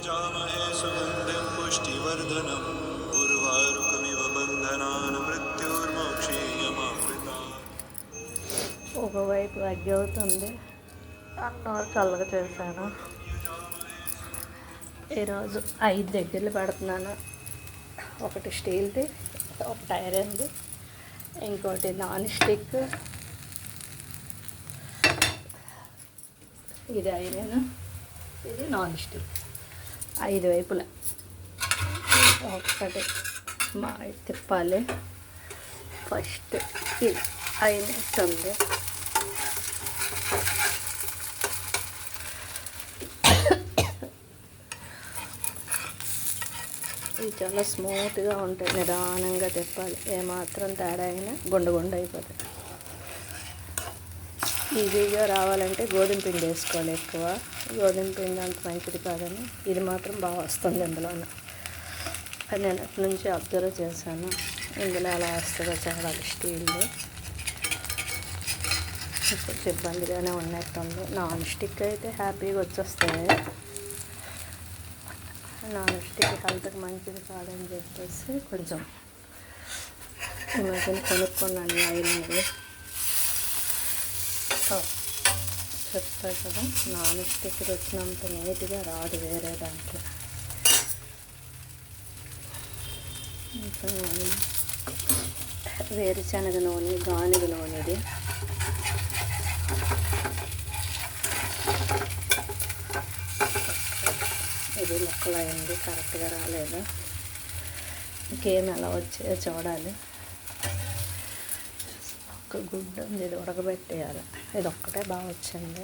यजामहे सुगन्धिं पुष्टिवर्धनम् उर्वारुकमिव बन्धनान् मृत्युर्मोक्षेयमामृता. ఒకవైపు అగ్గి అవుతుంది. అన్నం చల్లగా చేశాను. ఈరోజు 5 దగ్గరలు పెడుతున్నాను. ఒకటి స్టీల్ది, ఒకటి ఐరన్ది, ఇంకోటి నాన్ స్టిక్, ఇది ఐరన్, ఇది నాన్ స్టిక్. 5 వైపుల ఒకటి తిప్పాలి. ఫస్ట్ ఇది అయినట్టుంది. ఇవి చాలా స్మూత్గా ఉంటాయి. నిదానంగా తిప్పాలి. ఏమాత్రం తేడా అయినా గుండు అయిపోతుంది. ఈజీగా రావాలంటే గోధుమ పిండి వేసుకోవాలి. ఎక్కువ గోధుమ పిండి అంత మంచిది కాదని ఇది మాత్రం బాగా వస్తుంది. ఇందులోనే అది నేను అటు నుంచి అబ్జర్వ్ చేశాను. ఇందులో అలా వస్తుందో చాలా స్టీల్ది కొంచెం ఇబ్బందిగానే ఉన్నట్టుంది. నాన్ స్టిక్ అయితే హ్యాపీగా వచ్చేస్తాయి. నాన్ స్టిక్ హెల్త్కి మంచిది కాదని చెప్పేసి కొంచెం ఈ మధ్యన కొనుక్కున్నాను ఐరన్ది. చెప్తా కదా, నాన్ స్టిక్ వచ్చినంత నీట్గా రాదు వేరే దాంట్లో. ఇంకా వేరుశనగ నూనె, గానుగ నూనెది. ఇది ముక్కలైంది, కరెక్ట్గా రాలేదు. ఇంకేం ఎలా వచ్చాయో చూడాలి. ఒక గుడ్డు ఉంది, ఇది ఉడకబెట్టేయాలి. ఇది ఒక్కటే బాగా వచ్చింది.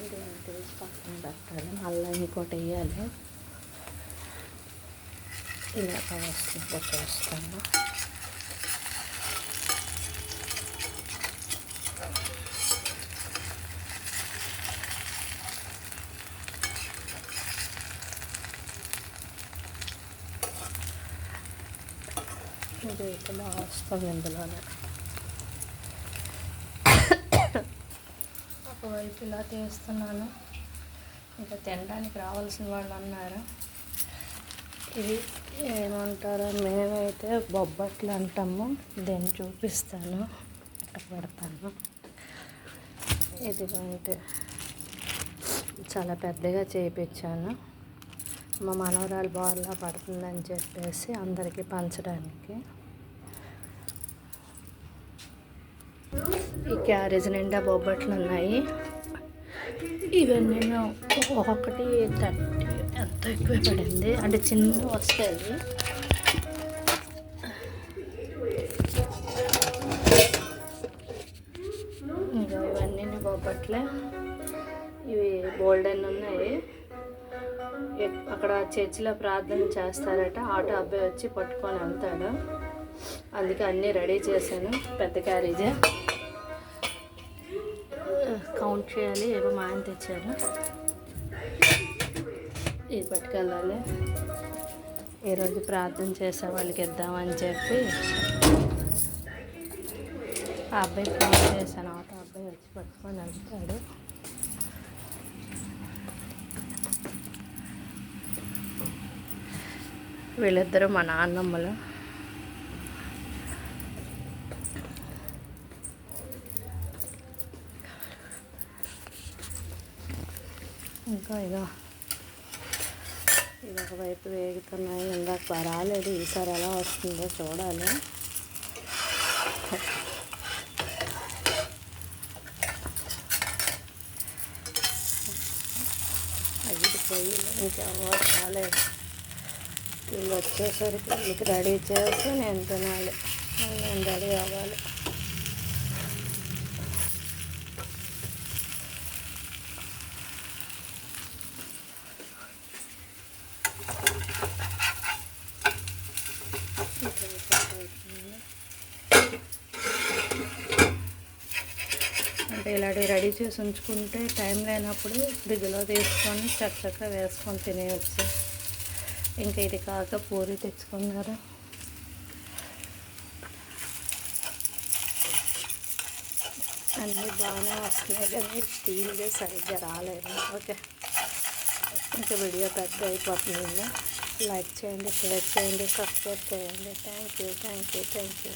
ఇది తీసి పక్కన పెట్టాలి. మళ్ళీ ఇంకోటి వేయాలి. ఇలా వస్తుంది చూస్తాను. ఇది అయితే బాగా వస్తుంది. ఇందులోనే ఒకవైపు ఇలా తీస్తున్నాను. ఇంకా తినడానికి రావాల్సిన వాళ్ళు అన్నారు. ఇది ఏమంటారో, మేమైతే బొబ్బట్లు అంటాము. దీన్ని చూపిస్తాను, ఇక్కడ పెడతాను. ఇదిగోంటే చాలా పెద్దగా చేయించాను. మా మనవరాలు బాగా పడుతుందని చెప్పేసి అందరికీ పంచడానికి. ఈ క్యారేజ్ నిండా బొబ్బట్లు ఉన్నాయి. ఇవన్నీ ఒక్కొక్కటి 30 ఎంత ఎక్కువ పడింది అంటే చిన్న వస్తాయి. ఇంకా ఇవన్నీ బొబ్బట్లే. ఇవి గోల్డెన్ ఉన్నాయి. అక్కడ చర్చిలో ప్రార్థన చేస్తారట. ఆటో అబ్బాయి వచ్చి పట్టుకొని వెళ్తాడు. అందుకే అన్నీ రెడీ చేశాను. పెద్ద క్యారేజే కౌంట్ చేయాలి. ఏవో మా ఆయన తెచ్చారు. ఇది పట్టుకెళ్ళాలి. ఈరోజు ప్రార్థన చేసే వాళ్ళకి ఇద్దామని చెప్పి ఆ అబ్బాయి ఫోన్ చేశాను. ఆటో అబ్బాయి వచ్చి పట్టుకొని వెళ్తాడు. వీళ్ళిద్దరూ మా నాన్నమ్మలు. ఇంకా ఇది ఒకవైపు వేగుతున్నాయి. ఇందాక రాలేదు, ఈసారి ఎలా వస్తుందో చూడాలి. అది పోయి ఇంకెవరు రాలేదు. వీళ్ళు వచ్చేసరికి వీళ్ళకి రెడీ చేసి నేను తినాలి. నేను రెడీ అవ్వాలి. అంటే ఇలాంటివి రెడీ చేసి ఉంచుకుంటే టైం లేనప్పుడు ఫ్రిడ్జ్లో తీసుకొని చక్కగా వేసుకొని తినేయచ్చు. ఇంకా ఇది కాక పూరి తెచ్చుకున్నారు. అన్నీ బాగానే వస్తున్నాయి కానీ స్టీల్గా సరిగ్గా రాలేదు. ఓకే, ఇంకా వీడియో పెద్ద అయిపోతుంది. లైక్ చేయండి, షేర్ చేయండి, సబ్స్క్రైబ్ చేయండి. Thank you.